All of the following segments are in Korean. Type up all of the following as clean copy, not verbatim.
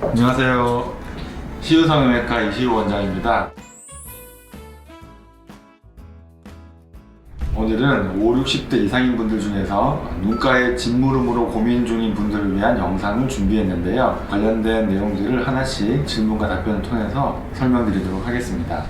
안녕하세요. 시우성형외과 이시우 원장입니다. 오늘은 5, 60대 이상인 분들 중에서 눈가에 진물음으로 고민 중인 분들을 위한 영상을 준비했는데요. 관련된 내용들을 하나씩 질문과 답변을 통해서 설명드리도록 하겠습니다.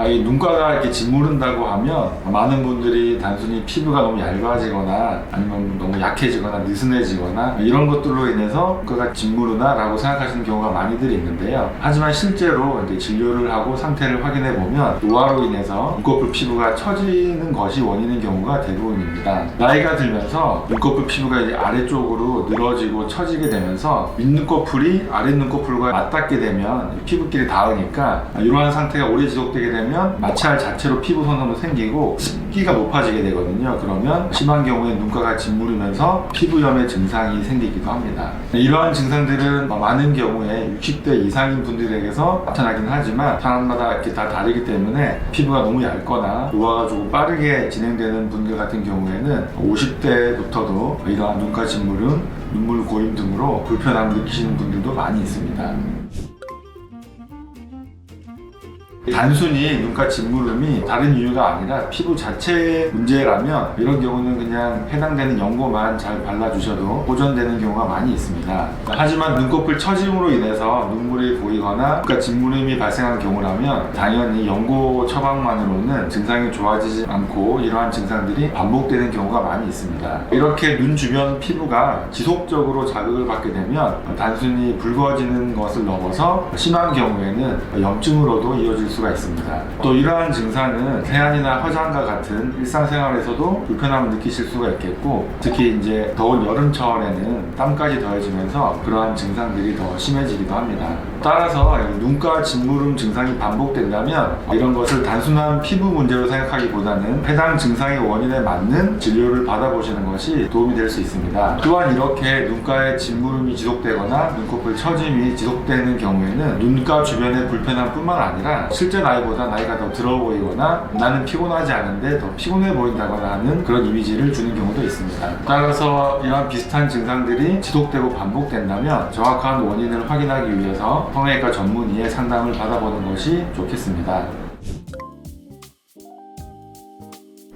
이 눈가가 이렇게 짓무른다고 하면 많은 분들이 단순히 피부가 너무 얇아지거나 아니면 너무 약해지거나 느슨해지거나 이런 것들로 인해서 눈가가 짓무르나 라고 생각하시는 경우가 많이들 있는데요. 하지만 실제로 이제 진료를 하고 상태를 확인해 보면 노화로 인해서 눈꺼풀 피부가 처지는 것이 원인인 경우가 대부분입니다. 나이가 들면서 눈꺼풀 피부가 이제 아래쪽으로 늘어지고 처지게 되면서 윗눈꺼풀이 아랫눈꺼풀과 맞닿게 되면 피부끼리 닿으니까 이러한 상태가 오래 지속되게 되면 마찰 자체로 피부 손상도 생기고 습기가 높아지게 되거든요. 그러면 심한 경우에 눈가가 짓무르면서 피부염의 증상이 생기기도 합니다. 이러한 증상들은 많은 경우에 60대 이상인 분들에게서 나타나긴 하지만 사람마다 이렇게 다 다르기 때문에 피부가 너무 얇거나 노화가 조금 빠르게 진행되는 분들 같은 경우에는 50대부터도 이러한 눈가 짓무름, 눈물 고임 등으로 불편함을 느끼시는 분들도 많이 있습니다. 단순히 눈가 짓무름이 다른 이유가 아니라 피부 자체의 문제라면 이런 경우는 그냥 해당되는 연고만 잘 발라주셔도 호전되는 경우가 많이 있습니다. 하지만 눈꺼풀 처짐으로 인해서 눈물이 고이거나 눈가 짓무름이 발생한 경우라면 당연히 연고 처방만으로는 증상이 좋아지지 않고 이러한 증상들이 반복되는 경우가 많이 있습니다. 이렇게 눈 주변 피부가 지속적으로 자극을 받게 되면 단순히 붉어지는 것을 넘어서 심한 경우에는 염증으로도 이어질 수가 있습니다. 또 이러한 증상은 세안이나 화장과 같은 일상생활에서도 불편함을 느끼실 수가 있겠고, 특히 이제 더운 여름철에는 땀까지 더해지면서 그러한 증상들이 더 심해지기도 합니다. 따라서 눈가 짓무름 증상이 반복된다면 이런 것을 단순한 피부 문제로 생각하기보다는 해당 증상의 원인에 맞는 진료를 받아보시는 것이 도움이 될 수 있습니다. 또한 이렇게 눈가에 짓무름이 지속되거나 눈꺼풀 처짐이 지속되는 경우에는 눈가 주변의 불편함 뿐만 아니라 실제 나이보다 나이가 더 들어 보이거나 나는 피곤하지 않은데 더 피곤해 보인다거나 하는 그런 이미지를 주는 경우도 있습니다. 따라서 이러한 비슷한 증상들이 지속되고 반복된다면 정확한 원인을 확인하기 위해서 성형외과 전문의의 상담을 받아보는 것이 좋겠습니다.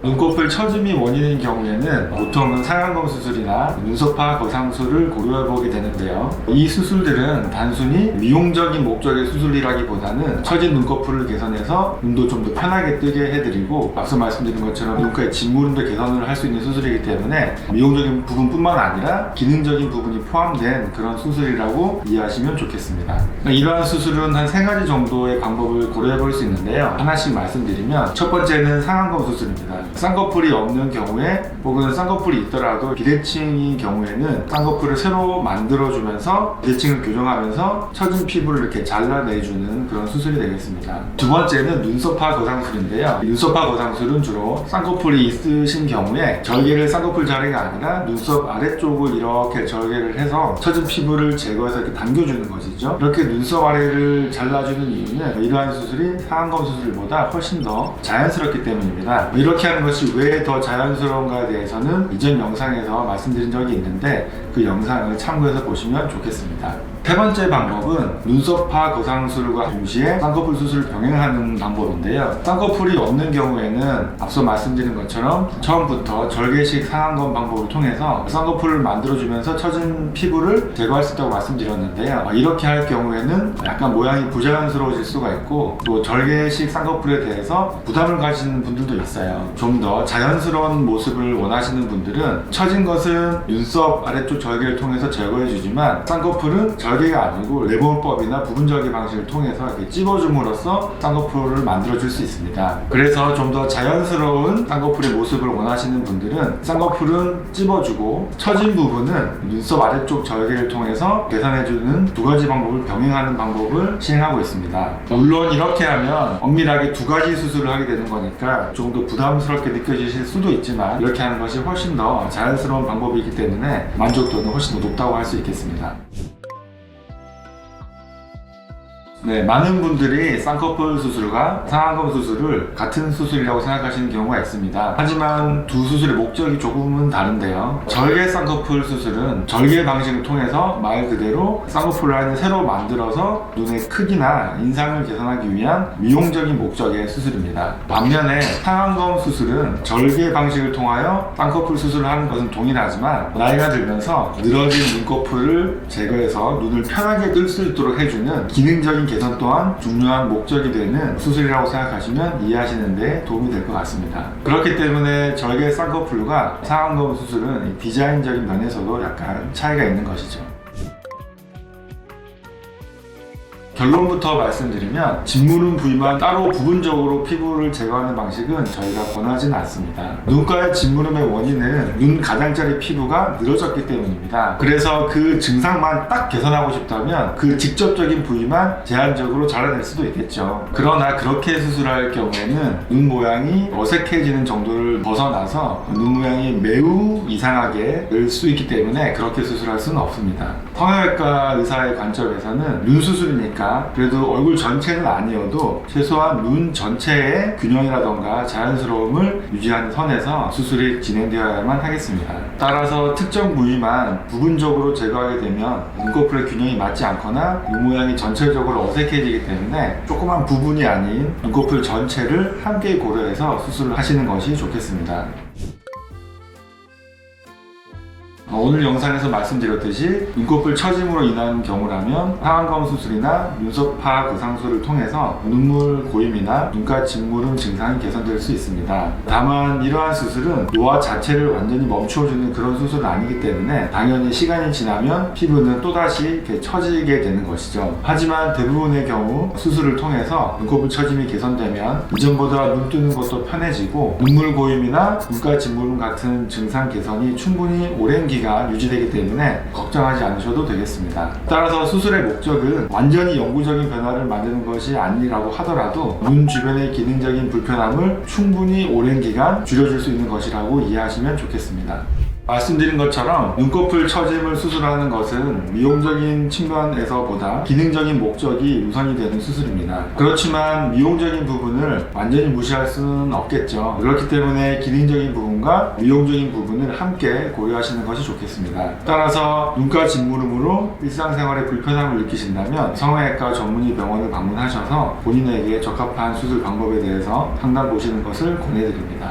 눈꺼풀 처짐이 원인인 경우에는 보통은 상안검 수술이나 눈썹화 거상술을 고려해보게 되는데요. 이 수술들은 단순히 미용적인 목적의 수술이라기보다는 처진 눈꺼풀을 개선해서 눈도 좀 더 편하게 뜨게 해드리고, 앞서 말씀드린 것처럼 눈가의 짓무름도 개선을 할 수 있는 수술이기 때문에 미용적인 부분뿐만 아니라 기능적인 부분이 포함된 그런 수술이라고 이해하시면 좋겠습니다. 이러한 수술은 한 3가지 정도의 방법을 고려해볼 수 있는데요. 하나씩 말씀드리면, 첫 번째는 상안검 수술입니다. 쌍꺼풀이 없는 경우에 혹은 쌍꺼풀이 있더라도 비대칭인 경우에는 쌍꺼풀을 새로 만들어주면서 비대칭을 교정하면서 처진 피부를 이렇게 잘라내주는 그런 수술이 되겠습니다. 두 번째는 눈썹화 거상술인데요. 눈썹화 거상술은 주로 쌍꺼풀이 있으신 경우에 절개를 쌍꺼풀 자리가 아니라 눈썹 아래쪽을 이렇게 절개를 해서 처진 피부를 제거해서 이렇게 당겨주는 것이죠. 이렇게 눈썹 아래를 잘라주는 이유는 이러한 수술이 상안검 수술보다 훨씬 더 자연스럽기 때문입니다. 이렇게 하는 것이 왜 더 자연스러운가에 대해서는 이전 영상에서 말씀드린 적이 있는데 그 영상을 참고해서 보시면 좋겠습니다. 세 번째 방법은 눈썹화 거상술과 동시에 쌍꺼풀 수술을 병행하는 방법인데요. 쌍꺼풀이 없는 경우에는 앞서 말씀드린 것처럼 처음부터 절개식 상안검 방법을 통해서 쌍꺼풀을 만들어주면서 처진 피부를 제거할 수 있다고 말씀드렸는데요. 이렇게 할 경우에는 약간 모양이 부자연스러워질 수가 있고, 또 절개식 쌍꺼풀에 대해서 부담을 가지는 분들도 있어요. 좀 더 자연스러운 모습을 원하시는 분들은 처진 것은 눈썹 아래쪽 절개를 통해서 제거해주지만 쌍꺼풀은 절개가 아니고 레몬법이나 부분 절개 방식을 통해서 이렇게 찝어줌으로써 쌍꺼풀을 만들어줄 수 있습니다. 그래서 좀 더 자연스러운 쌍꺼풀의 모습을 원하시는 분들은 쌍꺼풀은 찝어주고 처진 부분은 눈썹 아래쪽 절개를 통해서 개선해주는 2가지 방법을 병행하는 방법을 시행하고 있습니다. 물론 이렇게 하면 엄밀하게 2가지 수술을 하게 되는 거니까 조금 더 부담스럽게 느껴지실 수도 있지만, 이렇게 하는 것이 훨씬 더 자연스러운 방법이기 때문에 만족도는 훨씬 더 높다고 할 수 있겠습니다. 네, 많은 분들이 쌍꺼풀 수술과 상안검 수술을 같은 수술이라고 생각하시는 경우가 있습니다. 하지만 두 수술의 목적이 조금은 다른데요. 절개 쌍꺼풀 수술은 절개 방식을 통해서 말 그대로 쌍꺼풀 라인을 새로 만들어서 눈의 크기나 인상을 개선하기 위한 미용적인 목적의 수술입니다. 반면에 상안검 수술은 절개 방식을 통하여 쌍꺼풀 수술을 하는 것은 동일하지만 나이가 들면서 늘어진 눈꺼풀을 제거해서 눈을 편하게 뜰 수 있도록 해주는 기능적인 개선 또한 중요한 목적이 되는 수술이라고 생각하시면 이해하시는 데 도움이 될 것 같습니다. 그렇기 때문에 절개 쌍꺼풀과 상안검 수술은 디자인적인 면에서도 약간 차이가 있는 것이죠. 결론부터 말씀드리면 짓무른 부위만 따로 부분적으로 피부를 제거하는 방식은 저희가 권하지는 않습니다. 눈가의 짓무름의 원인은 눈 가장자리 피부가 늘어졌기 때문입니다. 그래서 그 증상만 딱 개선하고 싶다면 그 직접적인 부위만 제한적으로 잘라낼 수도 있겠죠. 그러나 그렇게 수술할 경우에는 눈 모양이 어색해지는 정도를 벗어나서 눈 모양이 매우 이상하게 늘 수 있기 때문에 그렇게 수술할 수는 없습니다. 성형외과 의사의 관점에서는 눈 수술이니까 그래도 얼굴 전체는 아니어도 최소한 눈 전체의 균형이라던가 자연스러움을 유지하는 선에서 수술이 진행되어야만 하겠습니다. 따라서 특정 부위만 부분적으로 제거하게 되면 눈꺼풀의 균형이 맞지 않거나 눈 모양이 전체적으로 어색해지기 때문에 조그만 부분이 아닌 눈꺼풀 전체를 함께 고려해서 수술을 하시는 것이 좋겠습니다. 오늘 영상에서 말씀드렸듯이 눈꺼풀 처짐으로 인한 경우라면 상안검 수술이나 눈썹파 거상술을 통해서 눈물 고임이나 눈가 짓무름 증상이 개선될 수 있습니다. 다만 이러한 수술은 노화 자체를 완전히 멈춰주는 그런 수술은 아니기 때문에 당연히 시간이 지나면 피부는 또다시 이렇게 처지게 되는 것이죠. 하지만 대부분의 경우 수술을 통해서 눈꺼풀 처짐이 개선되면 이전보다 눈 뜨는 것도 편해지고 눈물 고임이나 눈가 짓무름 같은 증상 개선이 충분히 오랜 기간 유지되기 때문에 걱정하지 않으셔도 되겠습니다. 따라서 수술의 목적은 완전히 영구적인 변화를 만드는 것이 아니라고 하더라도 눈 주변의 기능적인 불편함을 충분히 오랜 기간 줄여줄 수 있는 것이라고 이해하시면 좋겠습니다. 말씀드린 것처럼 눈꺼풀 처짐을 수술하는 것은 미용적인 측면에서보다 기능적인 목적이 우선이 되는 수술입니다. 그렇지만 미용적인 부분을 완전히 무시할 수는 없겠죠. 그렇기 때문에 기능적인 부분과 미용적인 부분을 함께 고려하시는 것이 좋겠습니다. 따라서 눈가 짓무름으로 일상생활에 불편함을 느끼신다면 성형외과 전문의 병원을 방문하셔서 본인에게 적합한 수술 방법에 대해서 상담 보시는 것을 권해드립니다.